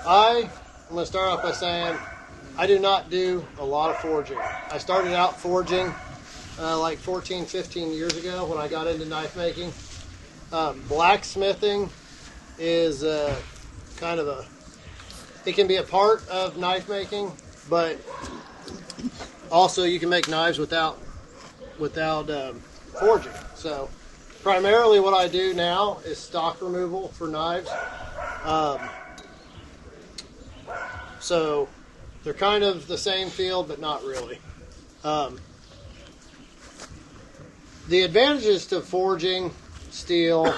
I'm going to start off by saying I do not do a lot of forging. I started out forging like 14, 15 years ago when I got into knife making. Blacksmithing is kind of it can be a part of knife making, but also you can make knives without forging. So primarily what I do now is stock removal for knives. So they're kind of the same field, but not really. The advantages to forging steel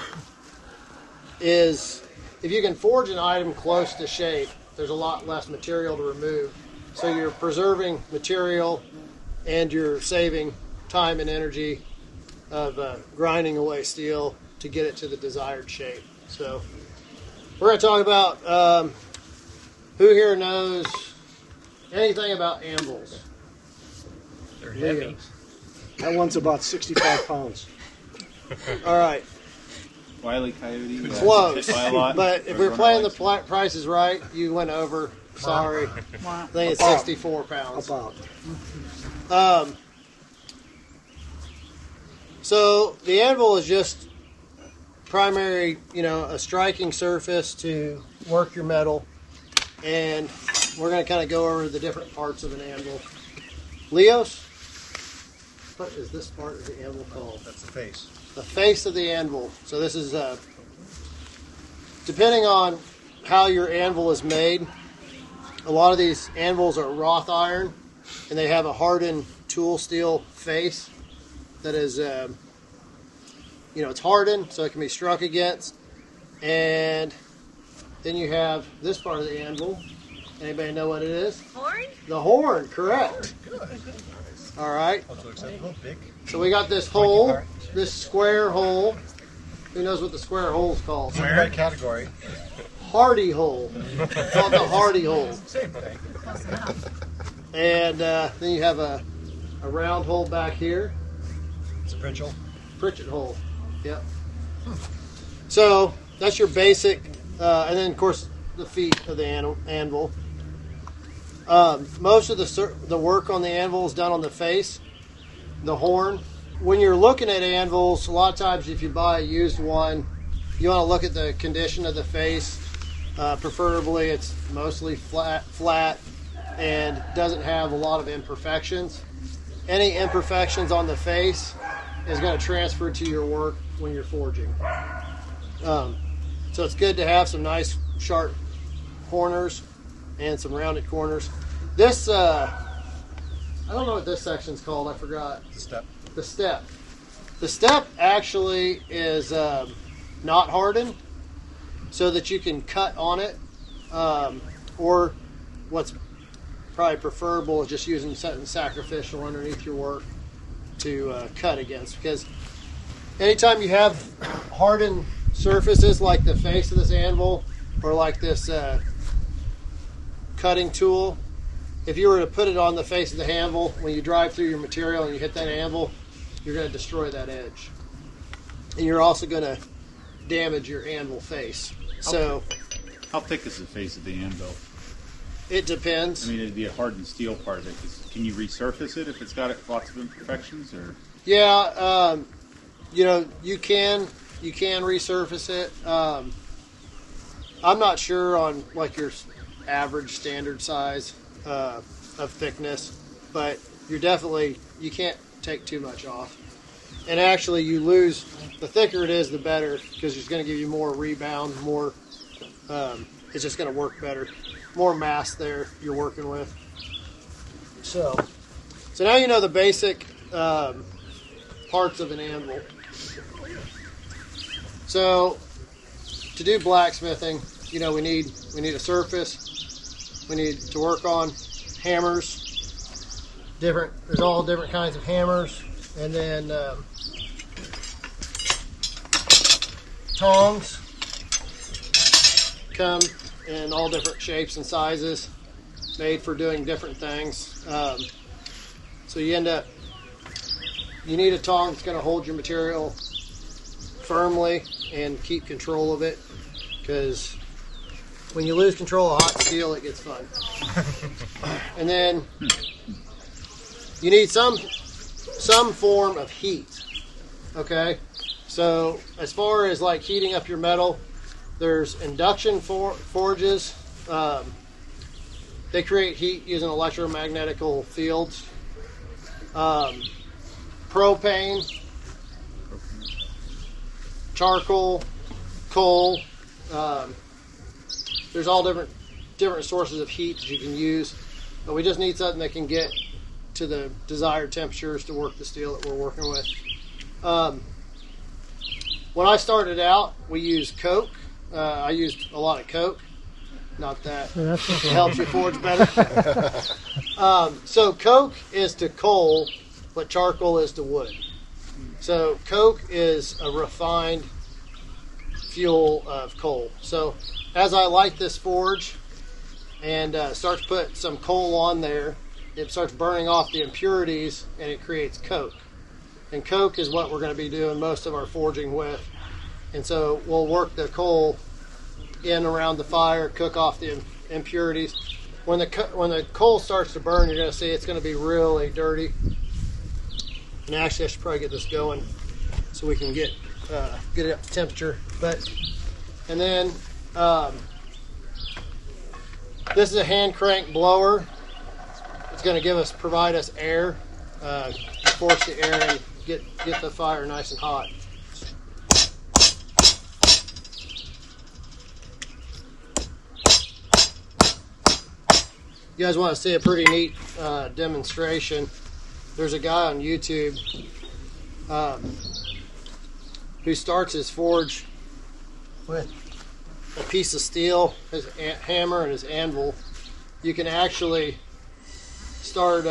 is if you can forge an item close to shape, there's a lot less material to remove. So you're preserving material and you're saving time and energy of grinding away steel to get it to the desired shape. So we're going to talk about who here knows anything about anvils. They're heavy. That one's about 65 pounds. All right. Wile E. Coyote. Close. By a lot. But if we're playing the Price is Right, you went over. Sorry. I think it's 64 pounds. About. So the anvil is just primary, a striking surface to work your metal. And we're going to kind of go over the different parts of an anvil. Leos, what is this part of the anvil called? That's the face. The face of the anvil. So this is, depending on how your anvil is made, a lot of these anvils are wrought iron, and they have a hardened tool steel face that is, it's hardened, so it can be struck against. And then you have this part of the anvil. Anybody know what it is? Horn? The horn, correct. Good. All right. Also acceptable. Big. So we got this hole, this square hole. Who knows what the square hole is called? In the right category. Hardy hole. It's called the hardy hole. Same thing. And then you have a round hole back here. It's a Pritchett. Pritchett hole. Yep. So that's your basic, and then of course the feet of the anvil. Most of the work on the anvil is done on the face, the horn. When you're looking at anvils, a lot of times if you buy a used one, you want to look at the condition of the face. Preferably it's mostly flat and doesn't have a lot of imperfections. Any imperfections on the face is going to transfer to your work when you're forging. So it's good to have some nice sharp corners and some rounded corners. This, I don't know what this section's called, I forgot. The step. The step. The step actually is not hardened so that you can cut on it, or what's probably preferable is just using something sacrificial underneath your work to cut against, because anytime you have hardened surfaces like the face of this anvil or like this cutting tool, if you were to put it on the face of the anvil, when you drive through your material and you hit that anvil, you're going to destroy that edge. And you're also going to damage your anvil face. So, How thick is the face of the anvil? it depends. I mean, it'd be a hardened steel part of it. Can you resurface it if it's got lots of imperfections? Or Yeah, you can resurface it. I'm not sure on like your average standard size of thickness, but you can't take too much off. And actually, you lose, the thicker it is, the better, because it's going to give you more rebound, more. It's just going to work better, more mass there you're working with. So now you know the basic parts of an anvil. So to do blacksmithing, we need a surface. We need to work on hammers. There's all different kinds of hammers, and then tongs come in all different shapes and sizes, made for doing different things. So you need a tong that's going to hold your material firmly and keep control of it, because when you lose control of hot steel, it gets fun. And then you need some form of heat. Okay, so as far as like heating up your metal, there's induction forges. They create heat using electromagnetical fields. Propane, charcoal, coal. There's all different sources of heat that you can use, but we just need something that can get to the desired temperatures to work the steel that we're working with. When I started out, we used coke. I used a lot of coke. Not that it helps you forge better. So coke is to coal what charcoal is to wood. So coke is a refined fuel of coal. So as I light this forge and start to put some coal on there, it starts burning off the impurities and it creates coke. And coke is what we're going to be doing most of our forging with. And so we'll work the coal in around the fire, cook off the impurities. When the coal starts to burn, you're going to see it's going to be really dirty. And actually, I should probably get this going so we can get it up to temperature. And then this is a hand crank blower. It's going to provide us air, force the air and get the fire nice and hot. You guys want to see a pretty neat demonstration? There's a guy on YouTube who starts his forge with a piece of steel, his hammer, and his anvil. You can actually start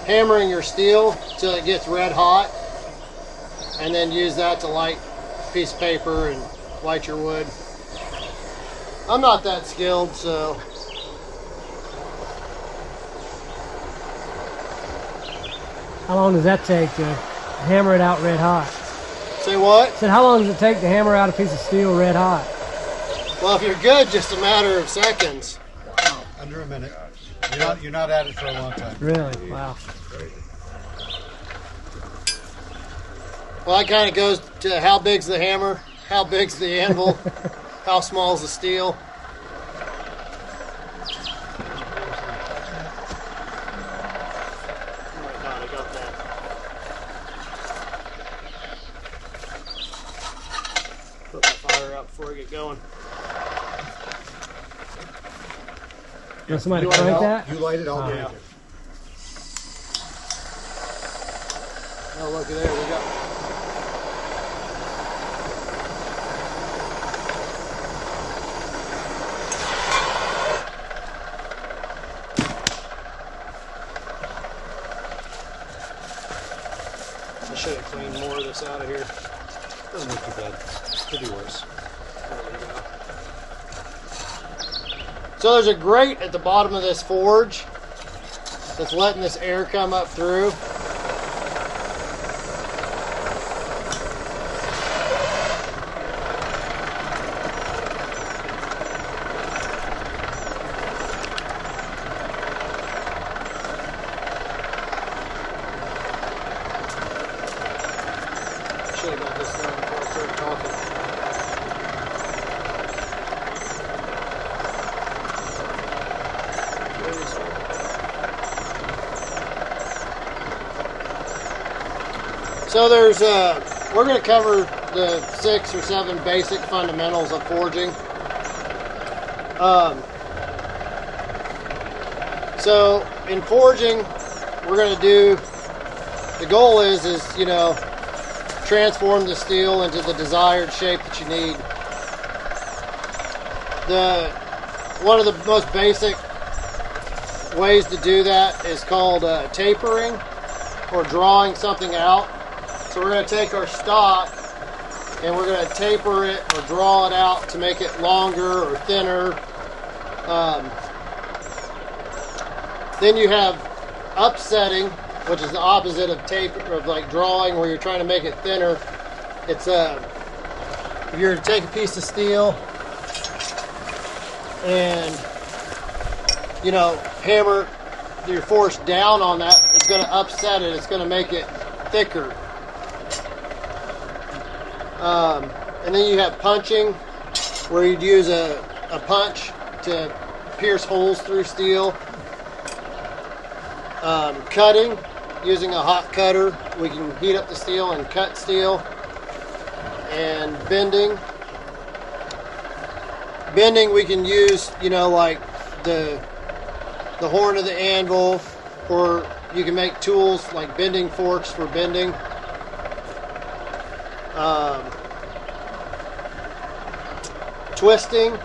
hammering your steel till it gets red hot, and then use that to light a piece of paper and light your wood. I'm not that skilled, so how long does that take to hammer it out red hot? say what? I said, how long does it take to hammer out a piece of steel red hot? Well, if you're good, just a matter of seconds. Wow, under a minute. You're not at it for a long time. Really? Wow. Well, that kind of goes to how big's the hammer, how big's the anvil, how small's the steel. Oh my God, I got that. Put my fire out before I get going. Want somebody You to light crank it, that? You light it, I'll Yeah. crank it. Oh, look at there, we got. I should have cleaned more of this out of here. Doesn't look too bad. Could be worse. There we go. So there's a grate at the bottom of this forge that's letting this air come up through. Should have got this done before I started talking. So there's we're going to cover the 6 or 7 basic fundamentals of forging. So in forging, we're going to do, the goal is you know, transform the steel into the desired shape that you need. One of the most basic ways to do that is called tapering, or drawing something out. So we're going to take our stock and we're going to taper it or draw it out to make it longer or thinner. Then you have upsetting, which is the opposite of like drawing, where you're trying to make it thinner. It's if you're to take a piece of steel and hammer your force down on that, it's going to upset it. It's going to make it thicker. And then you have punching, where you'd use a punch to pierce holes through steel. Cutting, using a hot cutter, we can heat up the steel and cut steel. And bending, we can use, like the horn of the anvil, or you can make tools like bending forks for bending. Twisting,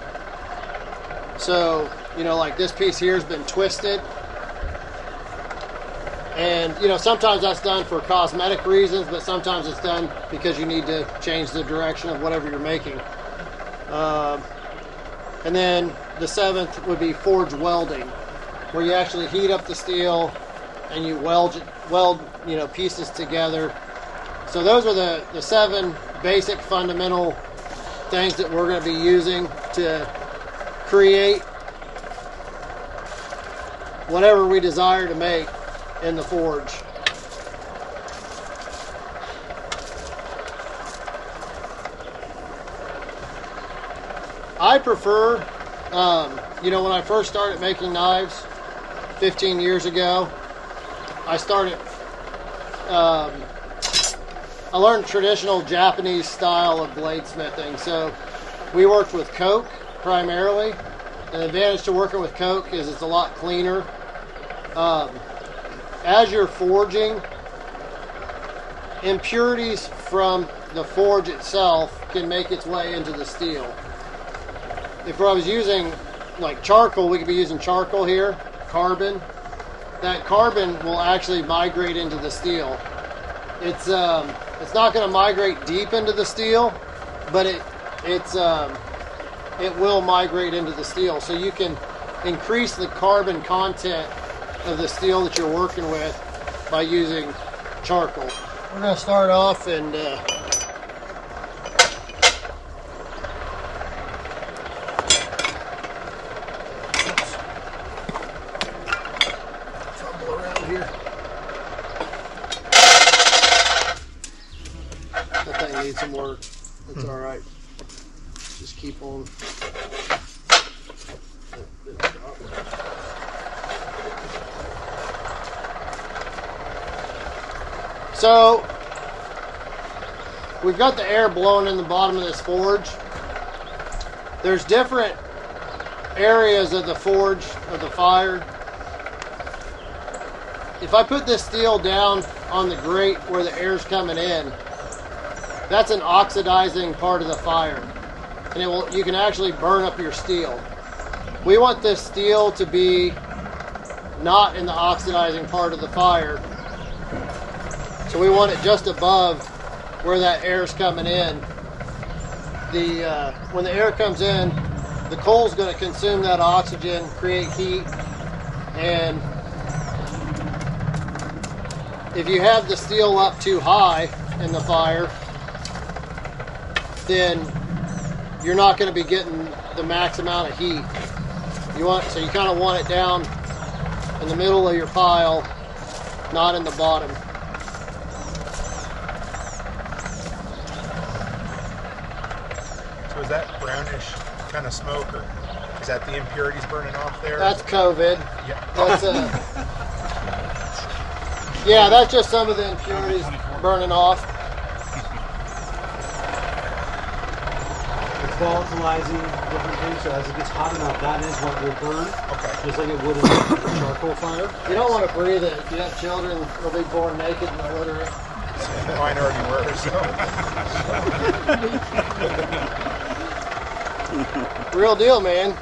so like this piece here has been twisted, and sometimes that's done for cosmetic reasons, but sometimes it's done because you need to change the direction of whatever you're making. And then the seventh would be forge welding, where you actually heat up the steel and you weld pieces together. So those are the 7 basic fundamental things that we're going to be using to create whatever we desire to make in the forge. I prefer, when I first started making knives 15 years ago, I learned traditional Japanese style of bladesmithing. So we worked with coke primarily. And the advantage to working with coke is it's a lot cleaner. As you're forging, impurities from the forge itself can make its way into the steel. If I was using like charcoal, we could be using charcoal here, carbon. That carbon will actually migrate into the steel. It's not going to migrate deep into the steel, but it will migrate into the steel. So you can increase the carbon content of the steel that you're working with by using charcoal. We're going to start off and fumble around here. That thing needs some work. That's all right. Just keep on. So we've got the air blowing in the bottom of this forge. There's different areas of the forge, of the fire. If I put this steel down on the grate where the air's coming in, that's an oxidizing part of the fire. And you can actually burn up your steel. We want this steel to be not in the oxidizing part of the fire. So we want it just above where that air is coming in. When the air comes in, the coal's going to consume that oxygen, create heat, and if you have the steel up too high in the fire, then you're not going to be getting the max amount of heat. So you kind of want it down in the middle of your pile, not in the bottom. So is that brownish kind of smoke, or is that the impurities burning off there? That's COVID. Yeah. That's yeah, that's just some of the impurities burning off. It's volatilizing different things, so as it gets hot enough, that is what will burn. Okay. Just like it would in a charcoal fire. You don't want to breathe it. If you have children, they'll be born naked and illiterate. Mine already were, so. Real deal, man.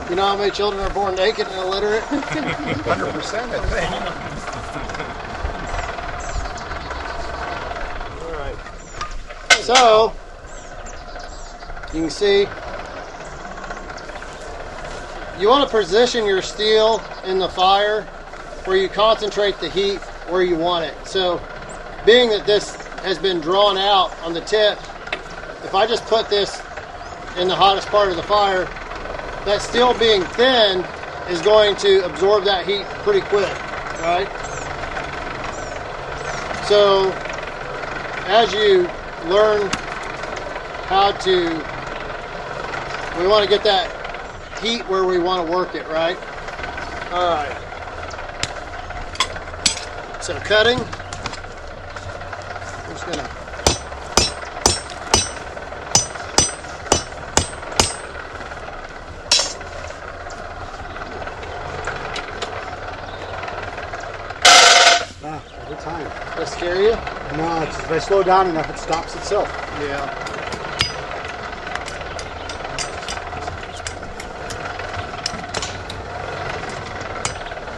You know how many children are born naked and illiterate? 100%, I think. All right. So, you can see, you want to position your steel in the fire where you concentrate the heat where you want it. So, being that this has been drawn out on the tip, if I just put this in the hottest part of the fire, that steel being thin is going to absorb that heat pretty quick, right? So as you learn how to, we want to get that heat where we want to work it, right? All right. So cutting, I'm just gonna Every time. Does that scare you? No, it's, if I slow down enough, it stops itself. Yeah.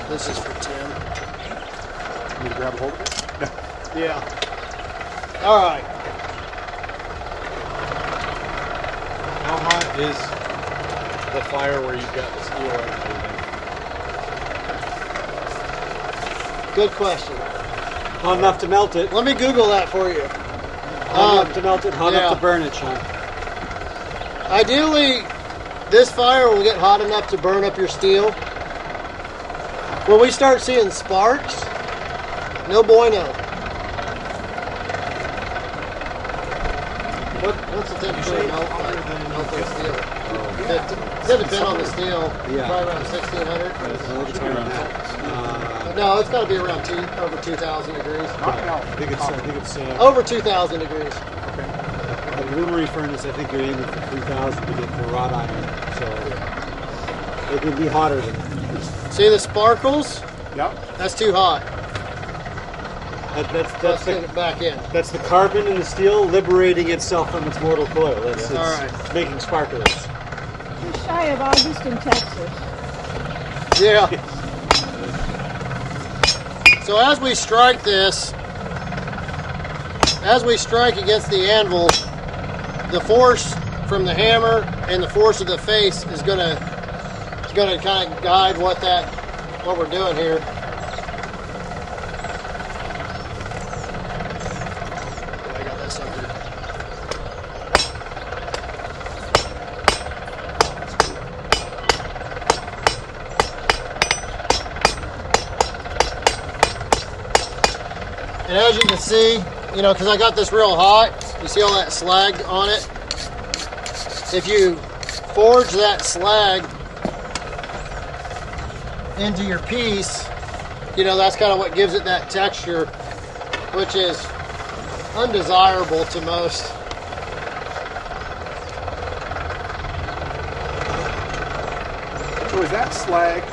This is for Tim. Need to grab a hold of it? No. Yeah. All right. How hot is the fire where you've got the steel and everything? Good question. Hot enough to melt it. Let me Google that for you. Hot enough to melt it. Hot yeah. enough to burn it, Sean. Ideally, this fire will get hot enough to burn up your steel. When we start seeing sparks, no bueno. What's the temperature of melting steel? It depends on the steel. Yeah. Probably around 1600. No, it's got to be around over 2,000 degrees. I think it's Over 2,000 degrees. a rotary furnace. I think you're aiming for 3,000 to get the wrought iron. So it can be hotter than that. See the sparkles? Yep. That's too hot. Let's Let's get it back in. That's the carbon in the steel liberating itself from its mortal coil. It's All right. making sparklers. Just shy of August in Texas. Yeah. So as we strike this, as we strike against the anvil, the force from the hammer and the force of the face is gonna kind of guide what we're doing here. I got that sucker. And as you can see, because I got this real hot, you see all that slag on it? If you forge that slag into your piece, that's kind of what gives it that texture, which is undesirable to most. So is that slag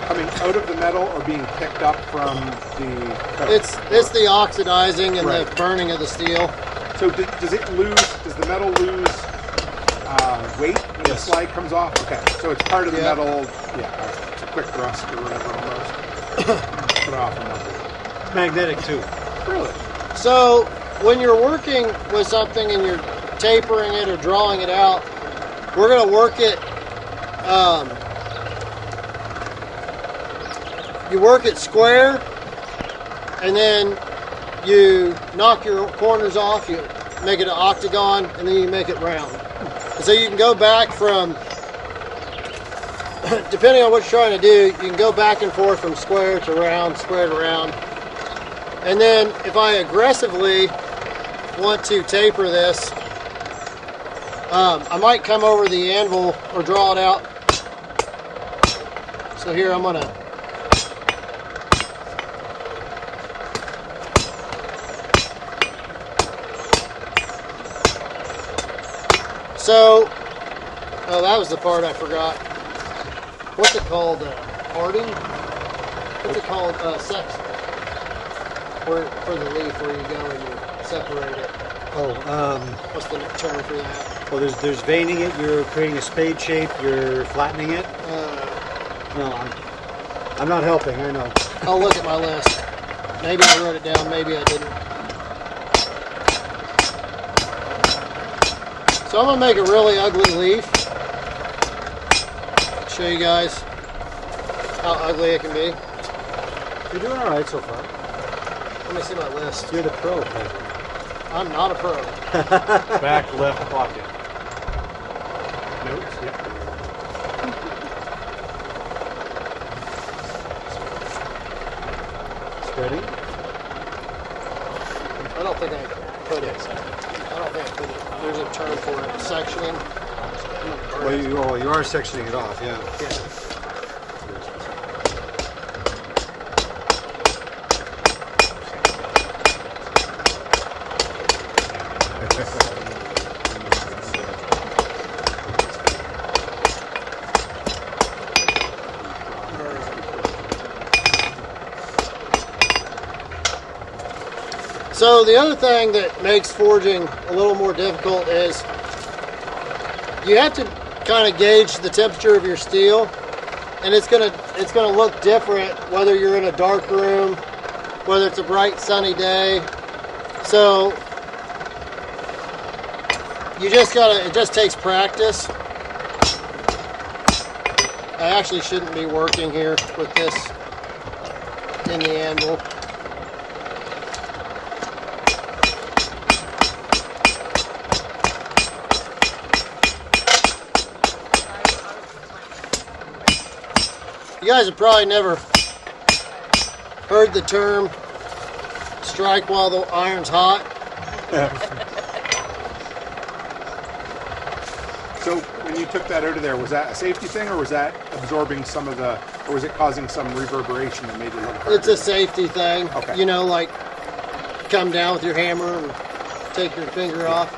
coming out of the metal or being picked up from the coat? It's the oxidizing and Right. the burning of the steel. So does the metal lose weight when the slag comes off? Okay, so it's part of the Yeah. metal. Yeah, it's a quick thrust or whatever almost. Put it off and melt it. Magnetic too. Really? So when you're working with something and you're tapering it or drawing it out, we're going to work it. You work it square, and then you knock your corners off. You make it an octagon, and then you make it round. And so you can go back from, depending on what you're trying to do, you can go back and forth from square to round, square to round. And then if I aggressively want to taper this, I might come over the anvil or draw it out. So here I'm going to oh, that was the part I forgot. What's it called? Parting? What's it called? Sex. For the leaf where you go and you separate it. What's the term for that? Well, there's veining it. You're creating a spade shape. You're flattening it. No, I'm not helping. I know. I'll look at my list. Maybe I wrote it down. Maybe I didn't. So I'm going to make a really ugly leaf. Show you guys how ugly it can be. You're doing all right so far. Let me see my list. You're the pro, man. I'm not a pro. Back left pocket. Notes? Yep. spreading? I don't think I put it. I don't think I put it. There's a term for it. Sectioning. Well, you are sectioning it off, yeah. Yeah. So the other thing that makes forging a little more difficult is you have to kind of gauge the temperature of your steel, and it's gonna look different whether you're in a dark room, whether it's a bright sunny day. So you just gotta, it just takes practice. I actually shouldn't be working here with this in the anvil. You guys have probably never heard the term strike while the iron's hot. So when you took that out of there, was that a safety thing, or was that absorbing some of the, or was it causing some reverberation that made it look harder? It's a safety thing. Okay. You know, like come down with your hammer and take your finger off.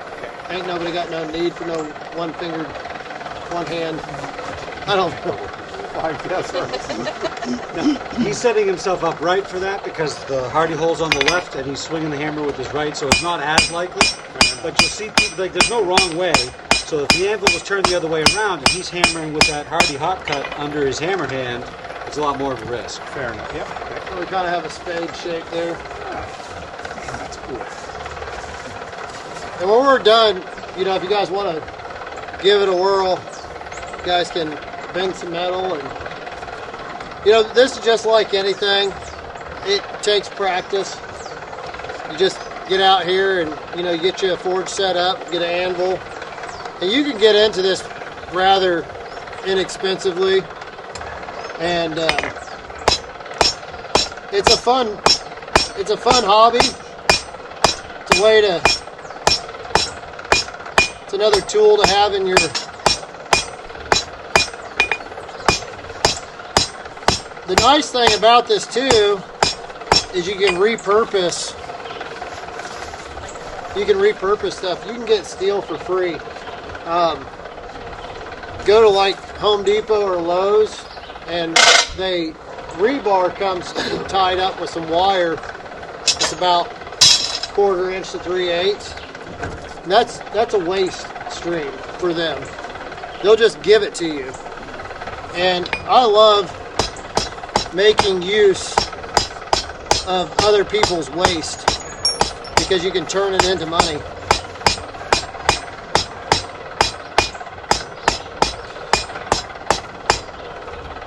Ain't nobody got no need for no one hand. I don't know. I guess. Now, he's setting himself up right for that because the hardy hole's on the left and he's swinging the hammer with his right, so it's not as likely. But you'll see, like, there's no wrong way. So if the anvil was turned the other way around and he's hammering with that hardy hot cut under his hammer hand, it's a lot more of a risk. Fair enough. Yep. Okay. So we kind of have a spade shape there. That's cool. And when we're done, you know, if you guys want to give it a whirl, you guys can bend some metal. And you know, this is just like anything. It takes practice. You just get out here and, you know, get you a forge set up, get an anvil. And you can get into this rather inexpensively. And it's a fun hobby. It's a way to, it's another tool to have in your, the nice thing about this too is you can repurpose stuff. You can get steel for free. Go to like Home Depot or Lowe's, and rebar comes tied up with some wire. It's about 1/4 inch to 3/8. And that's a waste stream for them. They'll just give it to you. And I love making use of other people's waste because you can turn it into money.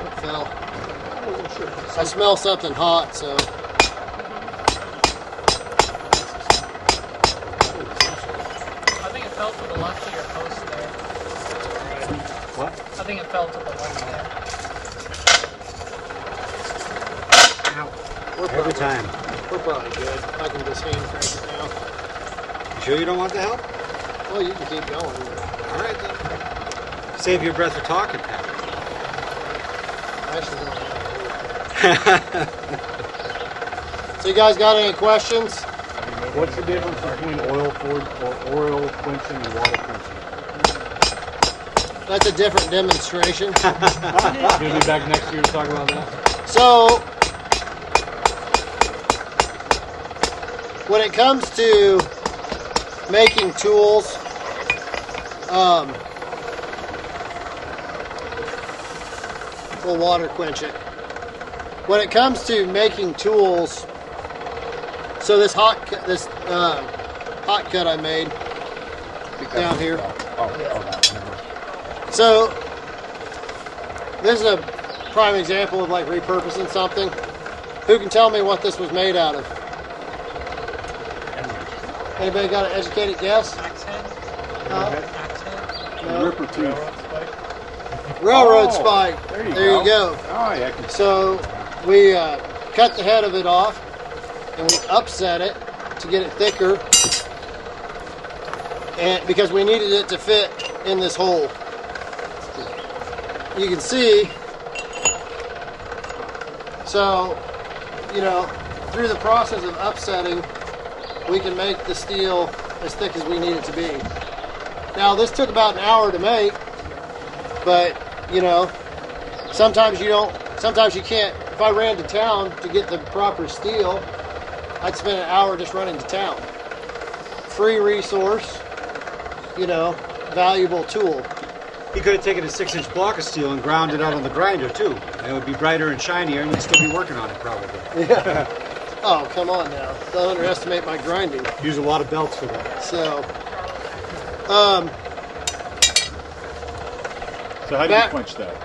It fell. I smell something hot, so. I think it fell to the left of your post there. What? I think it fell to the left there. Every time. We're probably good. I can just hand crank it now. You sure you don't want the help? Well, you can keep going. All right, then. Save your breath for talking, Pat. I actually don't have. So you guys got any questions? What's the difference between oil quenching and water quenching? That's a different demonstration. You'll be back next year to talk about that. So, when it comes to making tools, we'll water quench it. When it comes to making tools, so this hot cut I made down here. So this is a prime example of like repurposing something. Who can tell me what this was made out of? Anybody got an educated guess? Axe head? Axe head? No. Ripper tooth. Railroad Oh, spike. There you There go. you go. Oh, yeah. I can So we cut the head of it off, and we upset it to get it thicker, and because we needed it to fit in this hole. You can see, so, you know, through the process of upsetting, we can make the steel as thick as we need it to be. Now, this took about an hour to make, but, you know, sometimes you can't. If I ran to town to get the proper steel, I'd spend an hour just running to town. Free resource, you know, valuable tool. He could have taken a 6-inch block of steel and ground it out on the grinder too. And it would be brighter and shinier, and you'd still be working on it probably. Yeah. Oh, come on now. Don't underestimate my grinding. Use a lot of belts for that. So, So how did you quench that?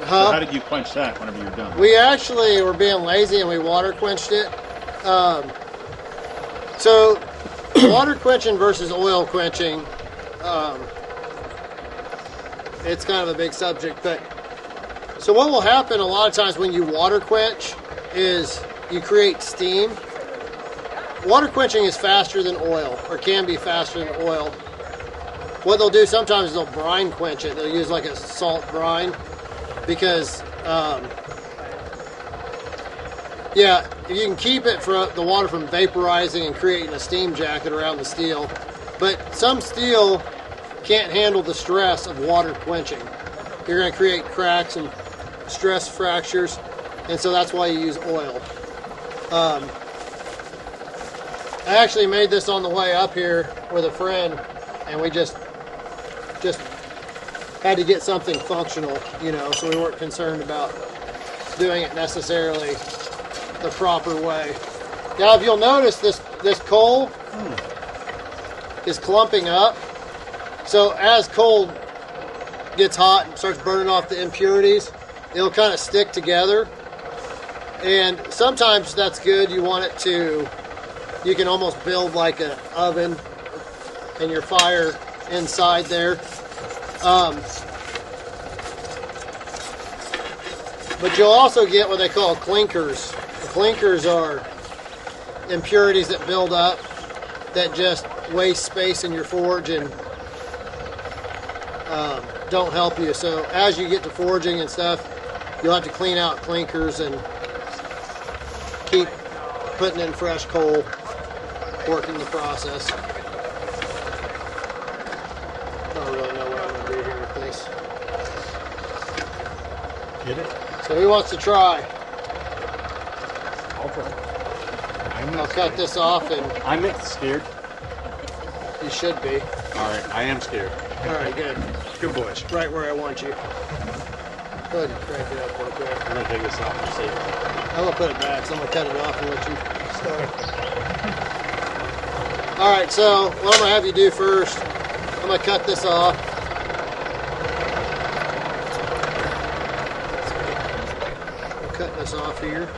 Huh? So how did you quench that whenever you're done? We actually were being lazy and we water quenched it. So, water quenching versus oil quenching, it's kind of a big subject. But so what will happen a lot of times when you water quench is you create steam. Water quenching is faster than oil, or can be faster than oil. What they'll do sometimes is they'll brine quench it. They'll use like a salt brine because, yeah, you can keep it for the water from vaporizing and creating a steam jacket around the steel. But some steel can't handle the stress of water quenching. You're going to create cracks and stress fractures, and so that's why you use oil. I actually made this on the way up here with a friend, and we just had to get something functional, you know, so we weren't concerned about doing it necessarily the proper way. Now, if you'll notice, this coal is clumping up. So as coal gets hot and starts burning off the impurities, it'll kind of stick together. And sometimes that's good. You want it to, you can almost build like an oven and your fire inside there. But you'll also get what they call clinkers. The clinkers are impurities that build up that just waste space in your forge and don't help you. So as you get to forging and stuff, you'll have to clean out clinkers and keep putting in fresh coal, working the process. Don't really know what I'm going to do here with this. Get it? So who wants to try? I'll try. I'll cut this off, and I'm scared. you should be. All right, I am scared. All right, good. Good boys. Right where I want you. Go ahead and crank it up real quick. I'm gonna take this off and see. I'm going to put it back, so I'm going to cut it off and let you start. All right, so what I'm going to have you do first, I'm going to cut this off. I'm cutting this off here.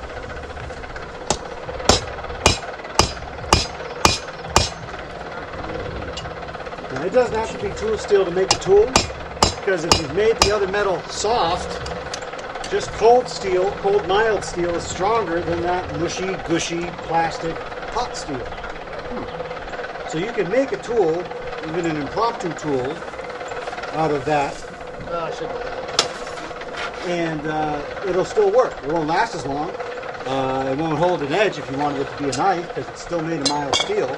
Now, it doesn't have to be tool steel to make a tool, because if you've made the other metal soft, just cold steel, cold mild steel is stronger than that mushy, gushy, plastic hot steel. So you can make a tool, even an impromptu tool, out of that, and it'll still work. It won't last as long. It won't hold an edge if you wanted it to be a knife, because it's still made of mild steel.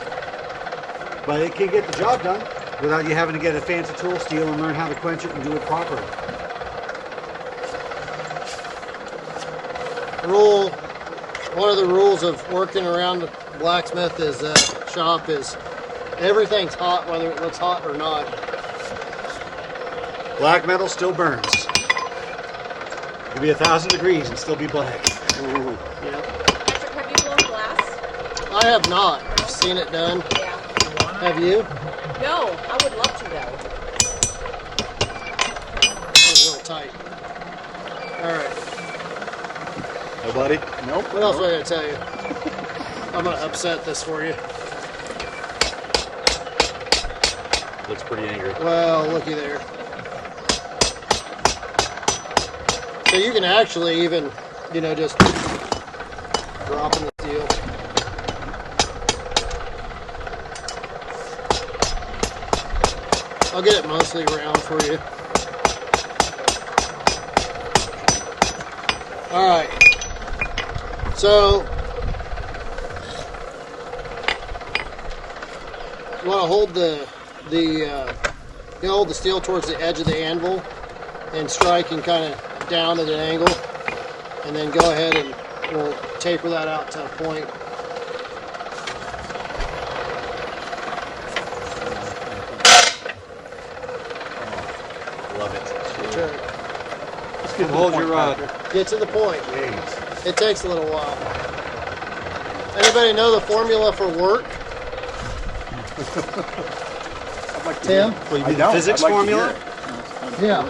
But it can get the job done without you having to get a fancy tool steel and learn how to quench it and do it properly. One of the rules of working around the blacksmith shop is everything's hot, whether it looks hot or not. Black metal still burns. It could be 1,000 degrees and still be black. Yep. Patrick, have you blown glass? I have not. I've seen it done. Yeah. Have you? No, I would love to though. That was a little tight. All right. Nobody? Nope. What else was I going to tell you? I'm going to upset this for you. Looks pretty angry. Well, looky there. So you can actually even, you know, just drop in the steel. I'll get it mostly round for you. All right. So you want to hold you hold the steel towards the edge of the anvil and striking kind of down at an angle, and then go ahead and we'll taper that out to a point. Love it. Sure. And hold your rod. Get to the point. It takes a little while. Anybody know the formula for work? I'd like to Tim? hear it. Well, you I mean don't. physics I'd like to formula? hear it. Yeah.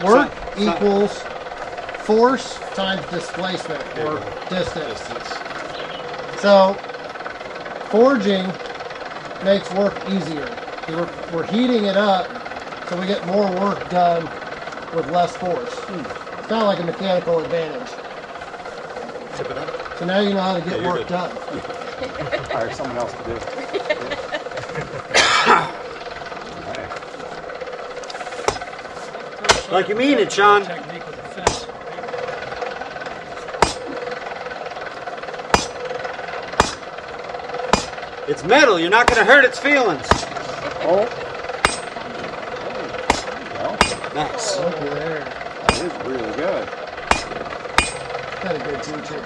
Work It's not- equals force times displacement or distance. So forging makes work easier. We're heating it up so we get more work done with less force. It's kind of like a mechanical advantage. Tip it up. So now you know how to get Yeah, you're work good. done. Hire someone else to do it. All right. Like you mean it, Sean. Technique with the fence. It's metal. You're not going to hurt its feelings. Oh. Well, Nice. Looky there. that is really good. Got a good teacher.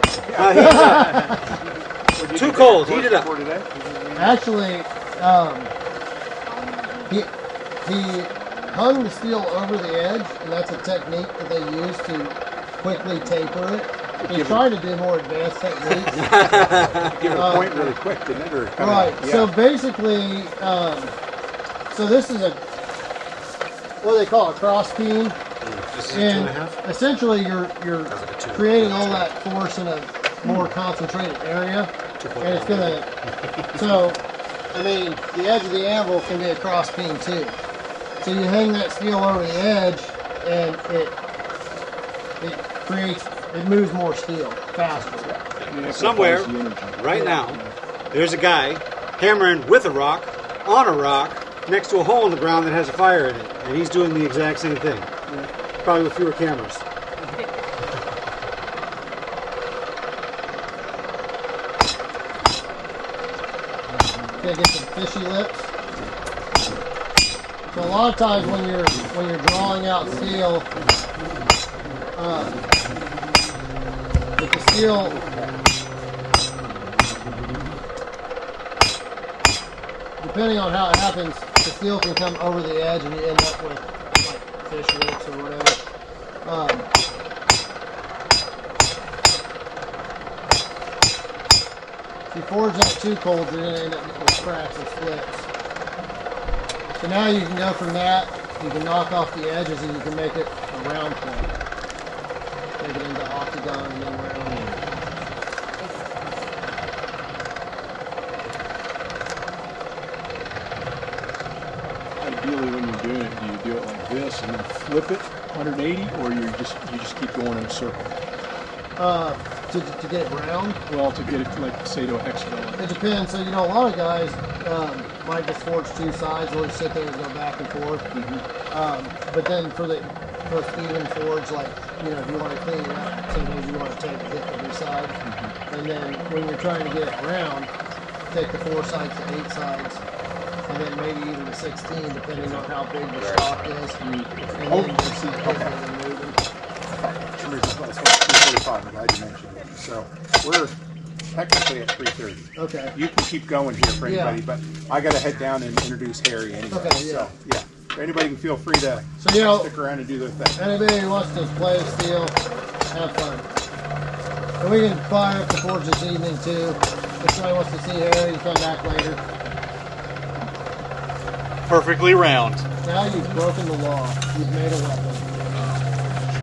What'd you Too do cold. for Heat it up. for today? Actually, he hung the steel over the edge, and that's a technique that they use to quickly taper it. He's trying to do more advanced techniques. Give it a point really quick, didn't it? Or kinda, Right. Yeah. So basically, so this is what do they call a cross beam, This is a and 2.5. essentially you're That's like a 2. creating all that force in a more concentrated area, and it's gonna. So, I mean, the edge of the anvil can be a cross beam too. So you hang that steel over the edge, and it moves more steel faster. Somewhere, right now, there's a guy hammering with a rock, on a rock, next to a hole in the ground that has a fire in it. And he's doing the exact same thing. Probably with fewer cameras. Okay, get some fishy lips. So a lot of times when you're drawing out steel, with the steel, depending on how it happens, the steel can come over the edge and you end up with like fish lips or whatever. If you forge that too cold, you're going to end up getting cracks and splits. So now you can go from that, you can knock off the edges and you can make it a round point. Make it into octagon and then round. Ideally, when you're doing it, do you do it like this and then flip it 180, or you just keep going in a circle? To get it round? Well, to get it, like, say, to a hexagon. It depends. So, a lot of guys might just forge two sides or sit there and go back and forth. But then for the most even forge, like, if you want to clean it up, sometimes you want to take a hit every side. And then when you're trying to get it round, take the 4 sides to 8 sides. And then maybe even to 16, depending on how big the stock is. And then just keep taking it and moving. For some reason, it's 3:45. I'm glad you mentioned it. So we're technically at 3:30. Okay. You can keep going here for Yeah. anybody, but I got to head down and introduce Harry anyway. Okay, yeah. So, yeah. Anybody can feel free to So, stick around and do their thing. anybody who wants to play with steel, have fun. And we can fire up the forge this evening too. If somebody wants to see Harry, you come back later. Perfectly round. Now you've broken the law. You've made a weapon.